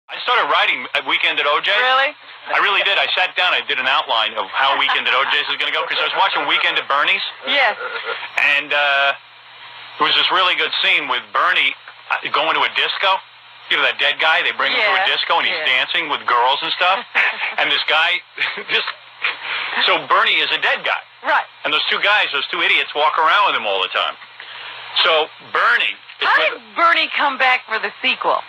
I started writing Weekend at OJ. Really? I really did. I sat down. I did an outline of how Weekend at OJ's is going to go because I was watching Weekend at Bernie's. Yes. And there was this really good scene with Bernie going to a disco. You know that dead guy? They bring him to a disco and he's dancing with girls and stuff. And this guy, so Bernie is a dead guy. Right. And those two guys, those two idiots, walk around with him all the time. So Bernie is How did Bernie come back for the sequel?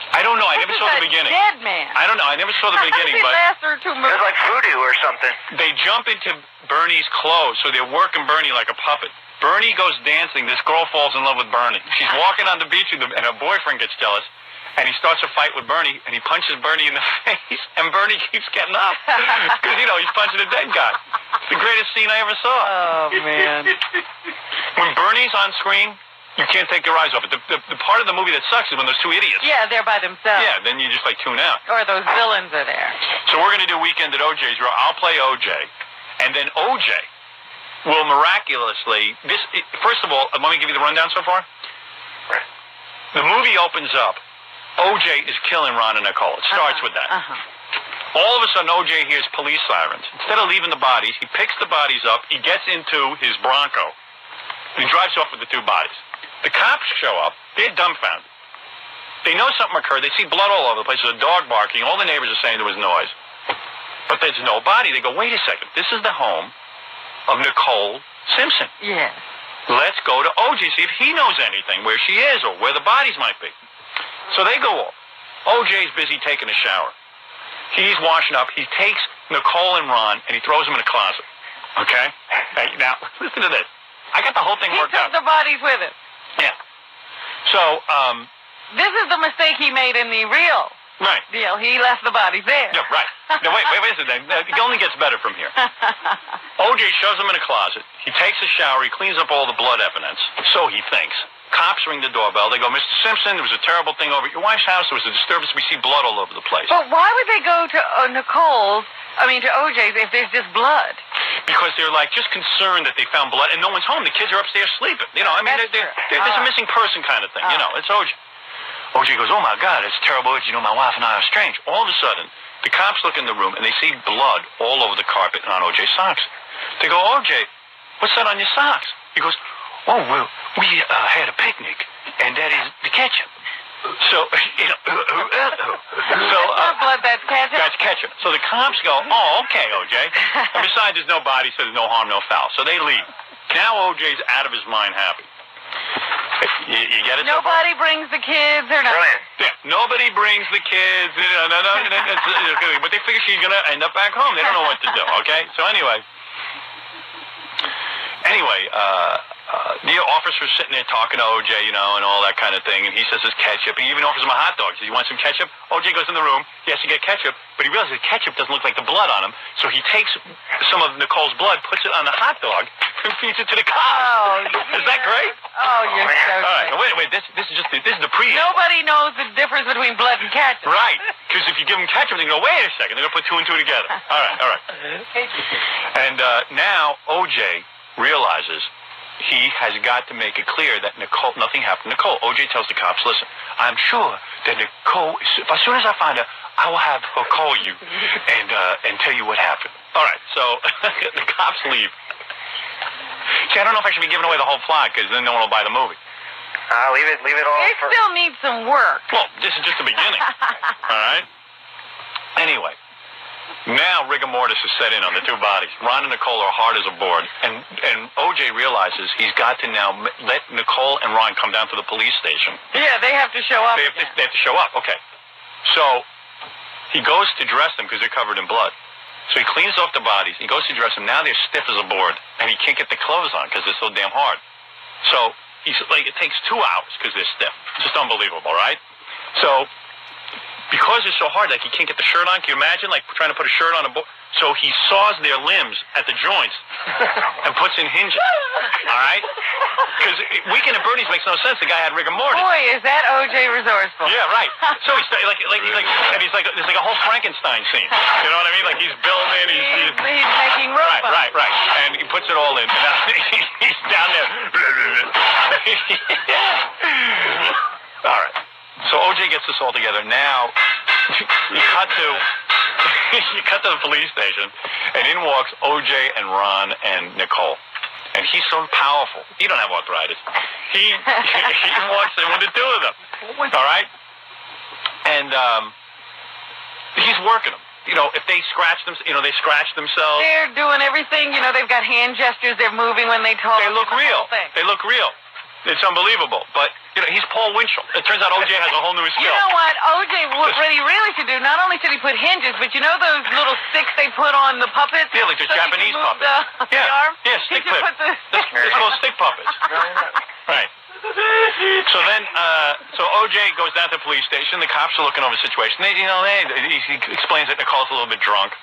I don't know. I never saw the beginning. Dead man. I don't know. I never saw the beginning, but last or two movies. It's like voodoo or something. they jump into Bernie's clothes, so they're working Bernie like a puppet. Bernie goes dancing. This girl falls in love with Bernie. She's walking on the beach, and her boyfriend gets jealous, and he starts a fight with Bernie, and he punches Bernie in the face, and Bernie keeps getting up because he's punching a dead guy. It's the greatest scene I ever saw. Oh man. When Bernie's on screen, you can't take your eyes off it. The part of the movie that sucks is when those two idiots. Yeah, they're by themselves. Yeah, then you just tune out. Or those villains are there. So we're going to do Weekend at OJ's. I'll play OJ, and then OJ will miraculously. First of all, let me give you the rundown so far. The movie opens up. OJ is killing Ron and Nicole. It starts with that. All of a sudden, OJ hears police sirens. Instead of leaving the bodies, he picks the bodies up. He gets into his Bronco. And he drives off with the two bodies. The cops show up. They're dumbfounded. They know something occurred. They see blood all over the place. There's a dog barking. All the neighbors are saying there was noise. But there's no body. They go, wait a second. This is the home of Nicole Simpson. Yes. Let's go to OJ, see if he knows anything, where she is or where the bodies might be. So they go off. OJ's busy taking a shower. He's washing up. He takes Nicole and Ron, and he throws them in a closet. Okay? Now, listen to this. I got the whole thing worked out. He took the bodies with him. Yeah. So, This is the mistake he made in the real right. deal. He left the bodies there. Yeah, right. Now, wait a second. It only gets better from here. OJ shoves him in a closet. He takes a shower. He cleans up all the blood evidence. So he thinks. Cops ring the doorbell. They go, Mr. Simpson, there was a terrible thing over at your wife's house. There was a disturbance. We see blood all over the place. But why would they go to to OJ's if there's just blood? Because they're just concerned that they found blood and no one's home. The kids are upstairs sleeping. There's a missing person kind of thing. It's OJ. OJ goes, oh my God, it's terrible. My wife and I are strange. All of a sudden, the cops look in the room and they see blood all over the carpet and on OJ's socks. They go, OJ, what's that on your socks? He goes, oh, well, we had a picnic and that is the ketchup. So, blood, that's ketchup? That's ketchup. So the cops go, oh, okay, OJ. And besides, there's no body, so there's no harm, no foul. So they leave. Now OJ's out of his mind happy. You get it so far? Nobody brings the kids or nothing. Brilliant. Yeah, nobody brings the kids. But they figure she's going to end up back home. They don't know what to do, okay? So anyway, the officer's sitting there talking to OJ, and all that kind of thing, and he says there's ketchup. He even offers him a hot dog. Says, you want some ketchup? OJ goes in the room. He has to get ketchup, but he realizes the ketchup doesn't look like the blood on him, so he takes some of Nicole's blood, puts it on the hot dog, and feeds it to the cops. Oh, is that great? Oh, you're so All right, sweet. wait. This is the pre. Nobody knows the difference between blood and ketchup. Right, because if you give them ketchup, they go, wait a second, they're going to put two and two together. All right. And now OJ realizes he has got to make it clear that nothing happened to Nicole. OJ tells the cops, listen, I'm sure that Nicole, as soon as I find her, I will have her call you and tell you what happened. All right, so the cops leave. See, I don't know if I should be giving away the whole plot because then no one will buy the movie. Leave it all. It still needs some work. Well, this is just the beginning. All right? Anyway. Now rigor mortis is set in on the two bodies. Ron and Nicole are hard as a board. And OJ realizes he's got to now let Nicole and Ron come down to the police station. Yeah, they have to show up. They have to show up, okay. So he goes to dress them because they're covered in blood. So he cleans off the bodies. He goes to dress them. Now they're stiff as a board. And he can't get the clothes on because they're so damn hard. So it takes 2 hours because they're stiff. It's just unbelievable, right? So because it's so hard, he can't get the shirt on. Can you imagine, trying to put a shirt on a board? So he saws their limbs at the joints and puts in hinges. All right? Because Weekend at Bernie's makes no sense. The guy had rigor mortis. Boy, is that OJ resourceful. Yeah, right. So he's there's like a whole Frankenstein scene. You know what I mean? He's building. He's making robots. Right. And he puts it all in. And now he's down there. All right. So OJ gets this all together. Now, you cut to the police station, and in walks OJ and Ron and Nicole. And he's so powerful. He don't have arthritis. He walks in with the two of them. All right? And he's working them. You know, if they scratch them, they scratch themselves. They're doing everything. You know, they've got hand gestures. They're moving when they talk. They look real. They look real. It's unbelievable. But, he's Paul Winchell. It turns out OJ has a whole new skill. You know what? OJ, what he really should do, not only should he put hinges, but you know those little sticks they put on the puppets? Yeah, like the Japanese puppets. The arm? Yeah, stick puppets. It's called stick puppets. Right. So then, OJ goes down to the police station. The cops are looking over the situation. He explains that Nicole's a little bit drunk.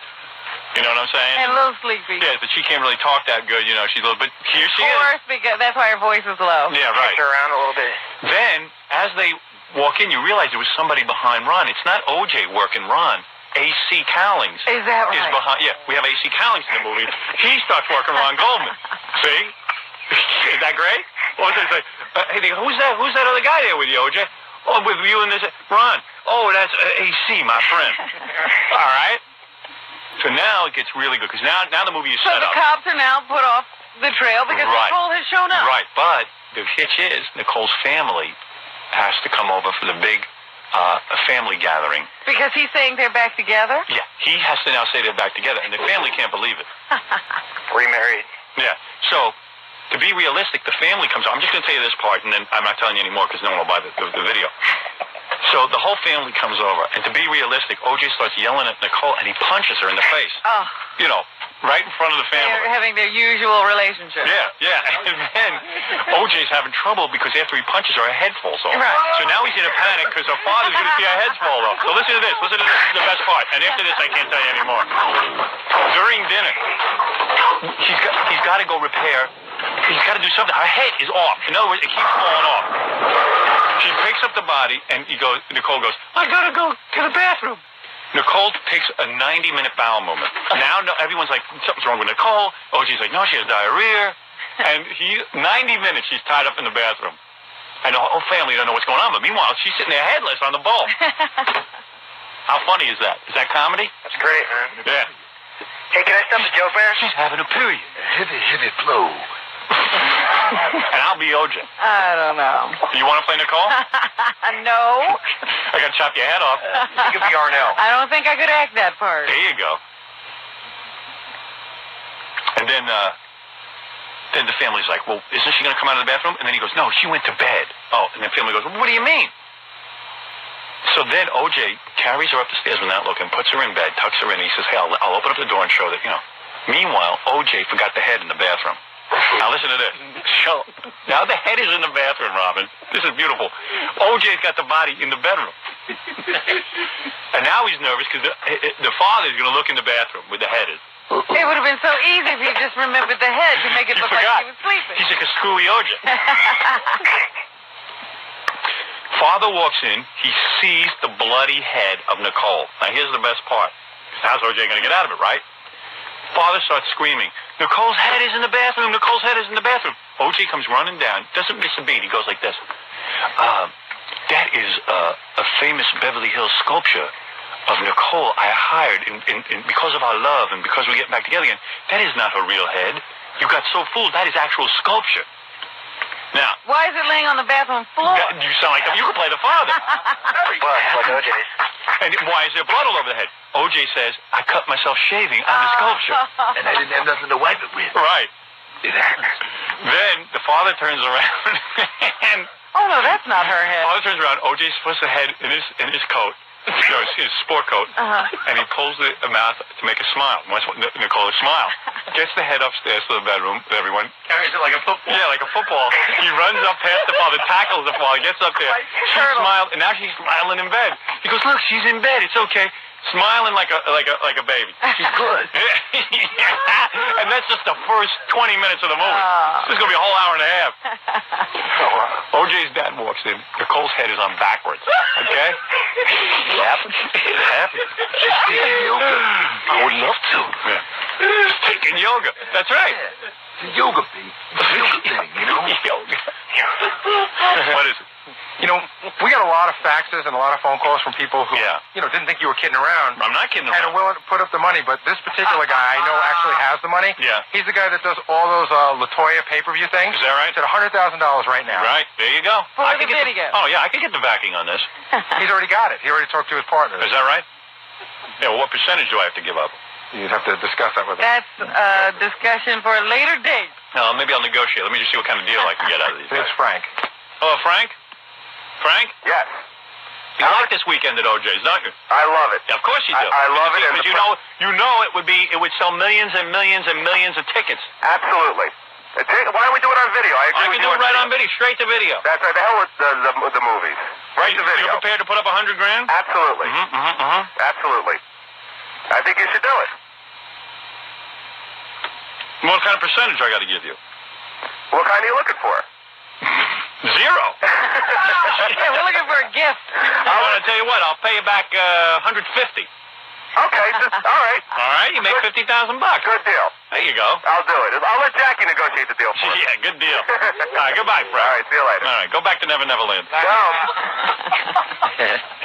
You know what I'm saying? And a little sleepy. Yeah, that she can't really talk that good. She's a little bit. Here she is. Of course, because that's why her voice is low. Yeah, right. Shift her around a little bit. Then, as they walk in, you realize there was somebody behind Ron. It's not OJ working Ron. A.C. Cowlings Is that right? is behind. Yeah, we have A.C. Cowlings in the movie. He starts working Ron Goldman. See? Is that great? What was it? Hey, they go, who's that other guy there with you, OJ? Oh, with you and this Ron. Oh, that's A.C., my friend. All right. So now it gets really good because now the movie is set up. So the cops are now put off the trail because Nicole has shown up. Right, but the hitch is Nicole's family has to come over for the big family gathering. Because he's saying they're back together? Yeah, he has to now say they're back together, and the family can't believe it. Remarried. Yeah, so to be realistic, the family comes over. I'm just going to tell you this part, and then I'm not telling you anymore because no one will buy the video. So the whole family comes over, and to be realistic, OJ starts yelling at Nicole, and he punches her in the face. Oh. Right in front of the family. They're having their usual relationship. Yeah. And then OJ's having trouble because after he punches her head falls off. Right. So now he's in a panic because her father's going to see her heads fall off. So listen to this. This is the best part. And after this, I can't tell you anymore. During dinner, he's got to go repair. He's got to do something. Her head is off. In other words, it keeps falling off. She picks up the body, and Nicole goes, I got to go to the bathroom. Nicole takes a 90-minute bowel movement. Now everyone's like, something's wrong with Nicole. OJ's like, no, she has diarrhea. And 90 minutes she's tied up in the bathroom. And the whole family don't know what's going on. But meanwhile, she's sitting there headless on the bowl. How funny is that? Is that comedy? That's great, man. Yeah. Hey, can I stop the joke, man? She's having a period. Heavy flow. And I'll be OJ. I don't know. You want to play Nicole? No. I got to chop your head off. You could be Arnell. I don't think I could act that part. There you go. And then the family's like, well, isn't she going to come out of the bathroom? And then he goes, no, she went to bed. Oh, and the family goes, well, what do you mean? So then OJ carries her up the stairs without looking, puts her in bed, tucks her in, and he says, hey, I'll open up the door and show that, Meanwhile, OJ forgot the head in the bathroom. Now listen to this. So now the head is in the bathroom, Robin. This is beautiful. OJ's got the body in the bedroom. And now he's nervous because the father's going to look in the bathroom where the head is. It would have been so easy if he just remembered the head to make it look like he was sleeping. He's like a screwy OJ. Father walks in. He sees the bloody head of Nicole. Now here's the best part. How's OJ going to get out of it, right? Father starts screaming, Nicole's head is in the bathroom. Nicole's head is in the bathroom. OJ comes running down. Doesn't miss a beat. He goes like this. That is a famous Beverly Hills sculpture of Nicole I hired because of our love and because we're getting back together again. That is not her real head. You got so fooled. That is actual sculpture. Now, why is it laying on the bathroom floor? You sound like you could play the father. Blood, like OJ's. And why is there blood all over the head? OJ says, I cut myself shaving on the sculpture. And I didn't have nothing to wipe it with. Right. It happens. Then the father turns around and... Oh, no, that's not her head. Father turns around. OJ puts the head in his coat. His sport coat. And he pulls the mouth to make a smile. Nicole smile. Gets the head upstairs to the bedroom with everyone. Carries it like a football. Yeah, like a football. He runs up past the father, tackles the father, gets up there. She smiles, and now she's smiling in bed. He goes, look, she's in bed. It's okay. Smiling like a baby. She's good. And that's just the first 20 minutes of the movie. This is going to be a whole hour and a half. OJ's dad walks in. Nicole's head is on backwards. Okay? It happens. It happens. She's taking yoga. I would love to. Yeah. She's taking yoga. That's right. Yeah. It's a yoga thing. It's a yoga thing, Yoga. What is it? You know, we got a lot of faxes and a lot of phone calls from people who, Yeah. you know, didn't think you were kidding around. I'm not kidding And are around. willing to put up the money, but this particular guy I know actually has the money. Yeah. He's the guy that does all those Latoya pay-per-view things. Is that right? He's at $100,000 right now. Right, there you go. For I the could get video. Oh, yeah, I could get the backing on this. He's already got it. He already talked to his partners. Is that right? Yeah, well, what percentage do I have to give up? You'd have to discuss that with him. That's a discussion for a later date. No, maybe I'll negotiate. Let me just see what kind of deal I can get out of these It's guys. Frank. Hello, Frank? Frank? Yes. You like this weekend at OJ's, don't you? I love it. Yeah, of course you do. I love it, and Because the you know it would sell millions and millions and millions of tickets. Absolutely. Why don't we do it on video? I agree I with can you do it right on video, straight to video. That's right. The hell with the movies. Right to video. You're prepared to put up $100 grand? Absolutely. Absolutely. I think you should do it. What kind of percentage I got to give you? What kind are you looking for? Zero. Yeah, we're looking for a gift. I'm going to tell you what, I'll pay you back $150. Okay, all right. All right, you make $50,000. Good deal. There you go. I'll do it. I'll let Jackie negotiate the deal for us. Yeah, good deal. All right, goodbye, Frank. All right, see you later. All right, go back to Never Never Land. No.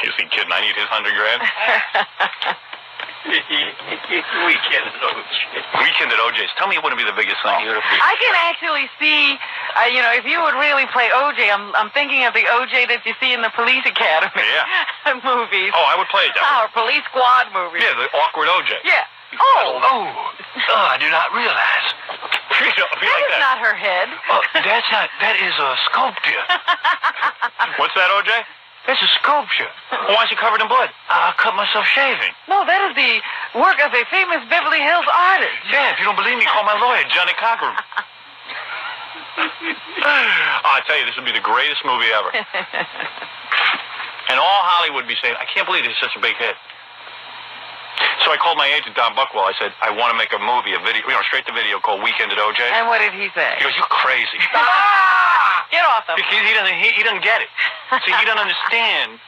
You see, kidding, I need his $100 grand. Weekend at OJ's. Tell me it wouldn't be the biggest thing. I can actually see, if you would really play OJ, I'm thinking of the OJ that you see in the Police Academy movies. Oh, I would play it that way. Or Police Squad movies. Yeah, the awkward OJ. Yeah. Oh, I do not realize. Be that like is that. not her head. That is a sculpture. What's that, OJ? That's a sculpture. Why is he covered in blood? I cut myself shaving. No, that is the work of a famous Beverly Hills artist. Yeah, if you don't believe me, call my lawyer, Johnny Cochran. I tell you, this would be the greatest movie ever. And all Hollywood would be saying, I can't believe he's such a big hit. So I called my agent, Don Buckwell. I said, I want to make a movie, a video, straight to video called Weekend at OJ. And what did he say? He goes, you're crazy. Get off him. Because he doesn't get it. See, he doesn't understand.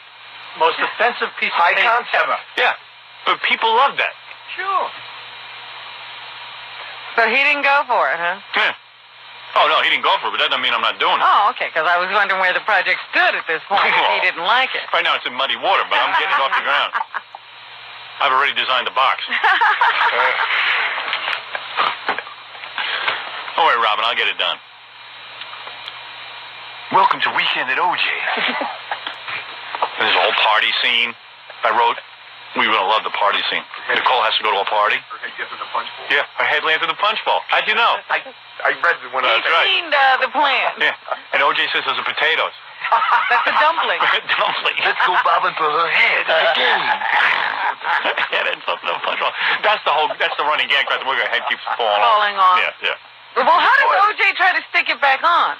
Most offensive piece of paper ever. Yeah, but people love that. Sure. So he didn't go for it, huh? Yeah. Oh, no, he didn't go for it, but that doesn't mean I'm not doing it. Oh, okay, because I was wondering where the project stood at this point if he didn't like it. Right now it's in muddy water, but I'm getting it off the ground. I've already designed the box. Don't worry, Robin, I'll get it done. Welcome to Weekend at OJ. There's a whole party scene I wrote. We would love the party scene. Nicole has to go to a party. Her head gets in the punch bowl. Yeah, her head lands in the punch bowl. How'd you know? I read it when I He was right. cleaned the plan. Yeah, and OJ says those are potatoes. That's a dumpling. Dumplings. Let's go bobbing for her head again. Yeah, that's something to punch on. That's the running gag right there. Her head keeps falling off. Yeah, yeah. Well, how does OJ try to stick it back on?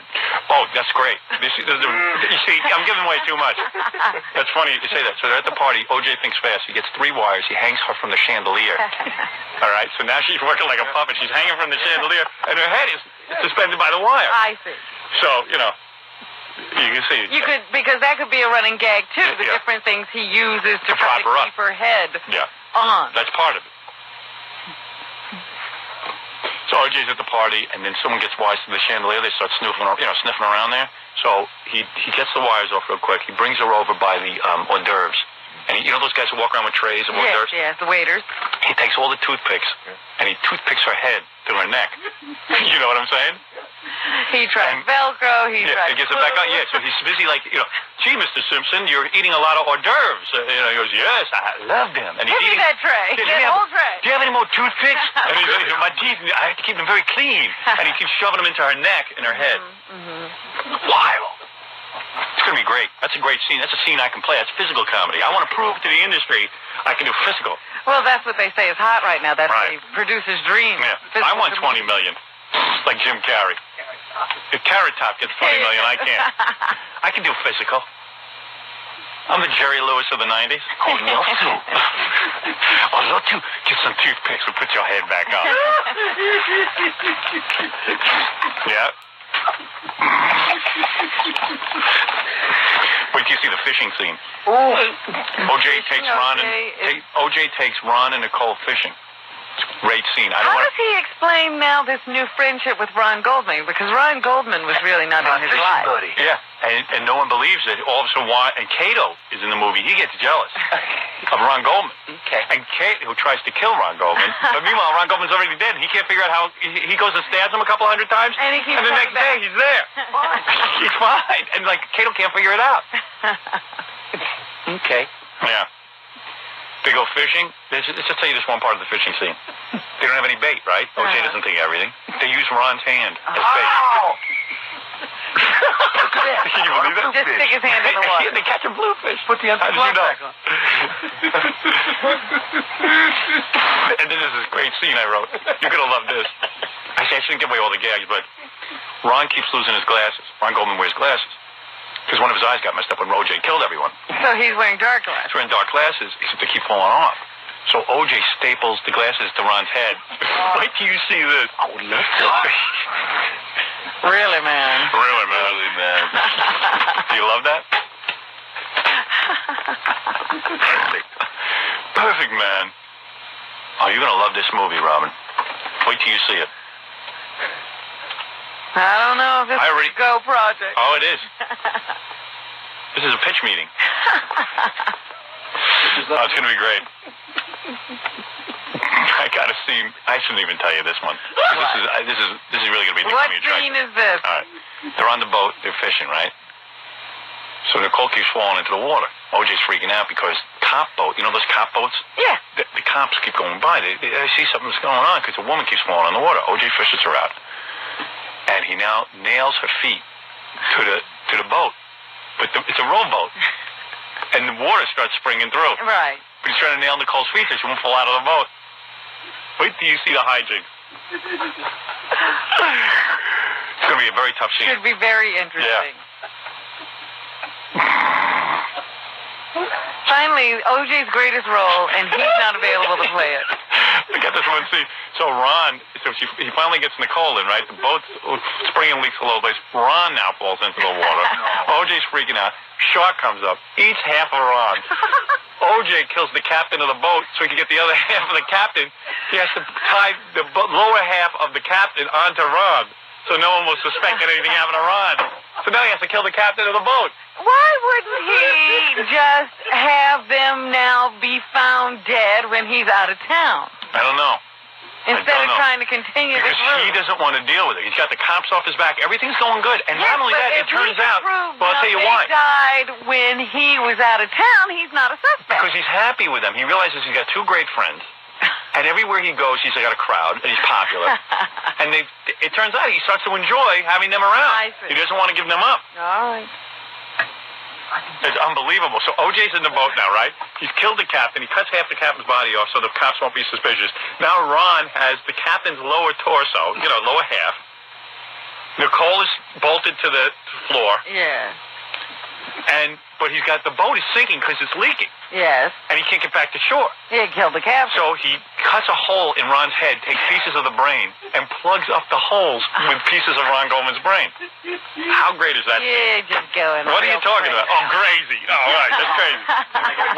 Oh, that's great. You see, I'm giving away too much. That's funny you say that. So they're at the party. OJ thinks fast. He gets 3 wires. He hangs her from the chandelier. All right. So now she's working like a puppet. She's hanging from the chandelier, and her head is suspended by the wire. I see. So you can see. You could, because that could be a running gag too. The Yeah. different things he uses to To try to prop her up. keep her head Yeah, on. that's part of it. So OJ's at the party, and then someone gets wires to the chandelier. They start sniffing around there. So he gets the wires off real quick. He brings her over by the hors d'oeuvres. And those guys who walk around with trays of hors Yes, d'oeuvres? yes, the waiters. He takes all the toothpicks, and he toothpicks her head to her neck. You know what I'm saying? He tried And- Velcro. He Yeah, tried. he gets it back on. Yeah, so he's busy gee, Mr. Simpson, you're eating a lot of hors d'oeuvres. He goes, yes, I love them. And he's Give me eating that tray. Yeah, That whole tray. Do you have any more toothpicks? And he's like, my teeth, I have to keep them very clean. And he keeps shoving them into her neck and her head. Wild. It's going to be great. That's a great scene. That's a scene I can play. That's physical comedy. I want to prove to the industry I can do physical. Well, that's what they say is hot right now. That's Right. the producer's dream. Yeah. Physical I want comedy. 20 million. Like Jim Carrey. If Carrot Top gets 20 million, I can't. I can do physical. I'm the Jerry Lewis of the 90s. I'd love to. I'd love to get some toothpicks and put your head back up. Yeah. Wait till you see the fishing scene. OJ takes Ron OJ takes Ron and Nicole fishing. It's a great scene. How does he explain now this new friendship with Ron Goldman? Because Ron Goldman was really not in his life. Buddy. Yeah, and no one believes it. All of a sudden, and Cato is in the movie. He gets jealous of Ron Goldman. Okay. And Cato, who tries to kill Ron Goldman, but meanwhile, Ron Goldman's already dead. He can't figure out how he goes and stabs him a couple hundred times, And he keeps the next day he's there. He's fine, and like Cato can't figure it out. Okay. Yeah. They go fishing. Let's just tell you this one part of the fishing scene. They don't have any bait, right? OJ doesn't take everything. They use Ron's hand as bait. Can you believe that? Just stick his hand in the water. They catch a bluefish. Put the How did you glove know? back on. And then there's this great scene I wrote. You're going to love this. Actually, I shouldn't give away all the gags, but Ron keeps losing his glasses. Ron Goldman wears glasses. Because one of his eyes got messed up when OJ killed everyone. So he's wearing dark glasses. He's wearing dark glasses, except they keep falling off. So OJ staples the glasses to Ron's head. Wait till you see this. I would love to. Really, man. Really, man. Really, man. Do you love that? Perfect. Perfect, man. Oh, you're going to love this movie, Robin. Wait till you see it. I don't know if this is a go project. Oh, it is. This is a pitch meeting. Oh, it's going to be great. I got a scene. I shouldn't even tell you this one. This is really going to be the What comedy scene attraction. is this? All right. They're on the boat. They're fishing, right? So Nicole keeps falling into the water. OJ's freaking out because cop boat, you know those cop boats? Yeah. The cops keep going by. They see something's going on because the woman keeps falling in the water. OJ fishes her out. And he now nails her feet to the boat. But it's a rowboat. And the water starts springing through. Right. But he's trying to nail Nicole's feet so she won't fall out of the boat. Wait till you see the hijinks. It's going to be a very tough scene. Should be very interesting. Finally, OJ's greatest role, and he's not available to play it. I got this one scene. So Ron, he finally gets Nicole in, right? The boat's springing leaks all over the place. Ron now falls into the water. OJ's freaking out. Shark comes up, eats half of Ron. OJ kills the captain of the boat so he can get the other half of the captain. He has to tie the lower half of the captain onto Ron so no one will suspect that anything happened to Ron. So now he has to kill the captain of the boat. Why wouldn't he just have them now be found dead when he's out of town? I don't know. Instead of trying to continue because this route. he doesn't want to deal with it. He's got the cops off his back. Everything's going good. And not only that, it turns out, well, I'll tell you why. They died when he was out of town. He's not a suspect. Because he's happy with them. He realizes he's got two great friends. And everywhere he goes, he's got a crowd, and he's popular. And it turns out he starts to enjoy having them around. I see. He doesn't want to give them up. All right. It's unbelievable. So OJ's in the boat now, right? He's killed the captain. He cuts half the captain's body off so the cops won't be suspicious. Now Ron has the captain's lower torso, lower half. Nicole is bolted to the floor. Yeah. But he's got the boat is sinking because it's leaking. Yes. And he can't get back to shore. He killed the captain. So he cuts a hole in Ron's head, takes pieces of the brain, and plugs up the holes with pieces of Ron Goldman's brain. How great is that? Yeah, just going. What are you talking about? Oh, crazy. Oh, all right, that's crazy.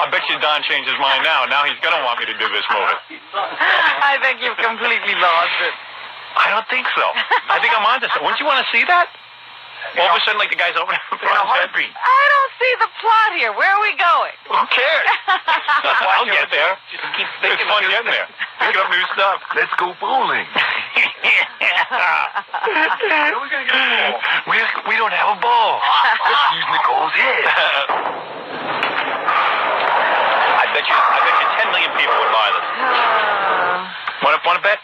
I bet you Don changed his mind now. Now he's going to want me to do this movie. I think you've completely lost it. I don't think so. I think I'm onto something. Wouldn't you want to see that? All of a sudden, like the guy's opening up Ron's head. I don't see the plot here. Where are we going? Who cares? I'll get there. Just keep It's thinking. fun getting there. Picking up new stuff. Let's go bowling. We don't have a ball. Let's use Nicole's head. I bet you 10 million people would buy this. Want to bet?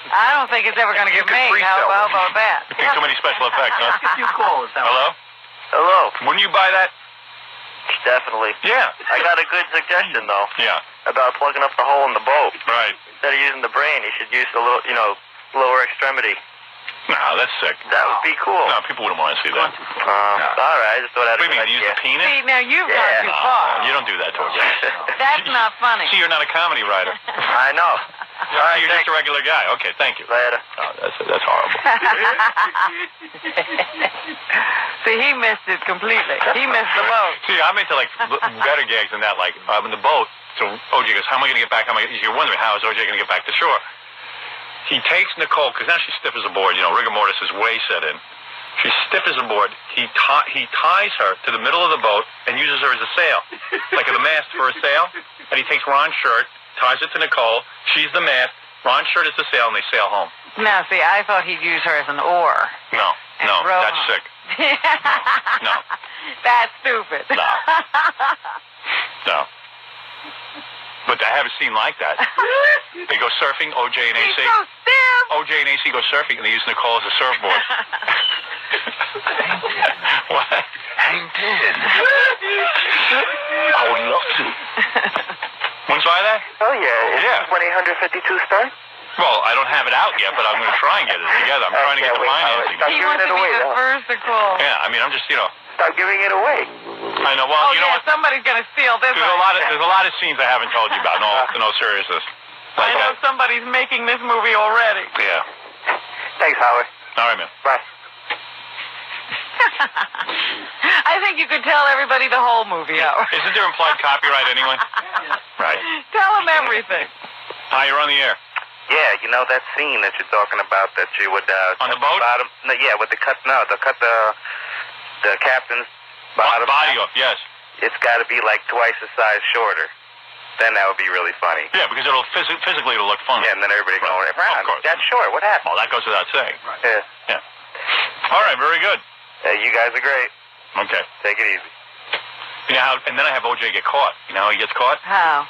I don't think it's ever going to get made. How about that? You think too many special effects, huh? If you call us out. Hello? Hello. Wouldn't you buy that? Definitely. Yeah. I got a good suggestion, though, Yeah. about plugging up the hole in the boat. Right. Instead of using the brain, you should use the little, lower extremity. No, that's sick. That would be cool. No, people wouldn't want to see that. All right. I just thought I'd What do you mean? Use the penis? See, now you've Yeah. gone too far. You don't do that to a guy. That's not funny. See, you're not a comedy writer. I know. All right, You're just a regular guy. Okay, thank you. Later. Oh, that's horrible. See, he missed it completely. He missed the boat. See, I'm into like better gags than that. Like I'm in the boat. So OJ goes, "How am I going to get back? You're wondering how is OJ going to get back to shore?" He takes Nicole because now she's stiff as a board. Rigor mortis is way set in. She's stiff as a board. He ties her to the middle of the boat and uses her as a sail, like a mast for a sail. And he takes Ron's shirt, ties it to Nicole. She's the mast. Ron's shirt is the sail, and they sail home. Now, see, I thought he'd use her as an oar. No, And no, row that's home. sick. No. That's stupid. No. No. But I have a scene like that. They go surfing, OJ and AC. He's so stiff. OJ and AC go surfing, and they use Nicole as a surfboard. What? Hang 10. I would love to. Want to try that? Oh, yeah. Yeah. 1-800-52 start? Well, I don't have it out yet, but I'm going to try and get it together. I'm trying to get the financing. He wants to be the first to call. Yeah, I mean, I'm just, Stop giving it away. I know. Well, Oh, you know yeah, what? somebody's going to steal this. There's a lot of scenes I haven't told you about. No seriousness. I know somebody's making this movie already. Yeah. Thanks, Howard. All right, man. Bye. I think you could tell everybody the whole movie, Howard. Isn't there implied copyright anyway? Right. Tell them everything. Hi, you're on the air. Yeah, you know that scene that you're talking about that you would On the boat? bottom. No, yeah, with the cut the captain's bottom. Body off, yes. It's got to be like twice the size shorter. Then that would be really funny. Yeah, because it'll physically it'll look funny. Yeah, and then everybody going, Of Ron, course. that's short. What happened? Well, that goes without saying. Yeah. Yeah. All right, very good. You guys are great. Okay. Take it easy. You know how, and then I have OJ get caught. You know how he gets caught? How?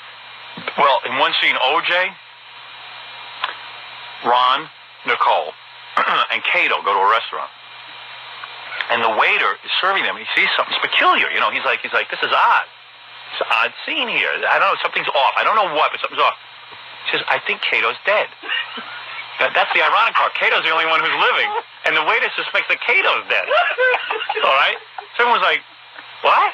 Well, in one scene, OJ, Ron, Nicole, and Kato go to a restaurant. And the waiter is serving them, and he sees something peculiar. You know, he's like, this is odd. It's an odd scene here. I don't know, something's off. I don't know what, but something's off. He says, I think Kato's dead. That's the ironic part. Kato's the only one who's living, and the waiter suspects that Kato's dead. All right? So everyone's like, what?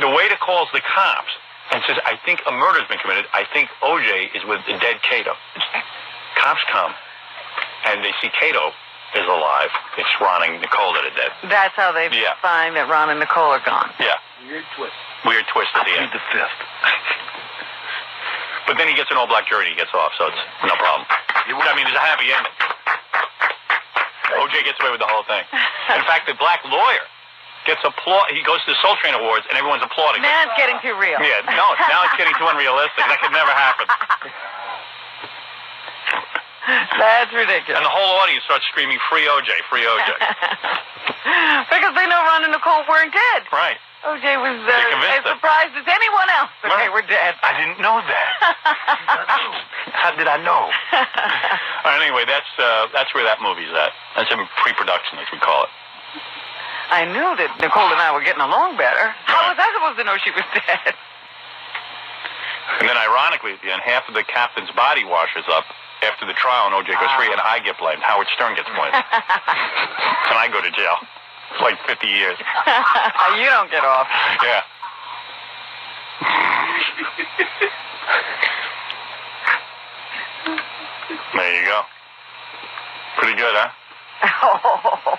The waiter calls the cops and says, I think a murder's been committed. I think OJ is with the dead Kato. Cops come, and they see Kato is alive. It's Ron and Nicole that are dead. That's how they Yeah. find that Ron and Nicole are gone. Yeah. Weird twist at the Plead end. the fifth. But then he gets an all-black jury and he gets off, so it's no problem. I mean, there's a happy ending. OJ gets away with the whole thing. In fact, the black lawyer gets he goes to the Soul Train Awards, and everyone's applauding. Now it's getting too real. Yeah, no, now it's getting too unrealistic. That could never happen. That's ridiculous. And the whole audience starts screaming, free OJ, free OJ. Because they know Ron and Nicole weren't dead. Right. OJ was convinced as them. surprised as anyone else that Right. they were dead. I didn't know that. How did I know? Anyway, that's where that movie's at. That's in pre-production, as we call it. I knew that Nicole and I were getting along better. How was I supposed to know she was dead? And then, ironically, at the end, half of the captain's body washes up after the trial, and OJ goes free, and I get blamed. Howard Stern gets blamed. And I go to jail. It's like 50 years. You don't get off. Yeah. There you go. Pretty good, huh?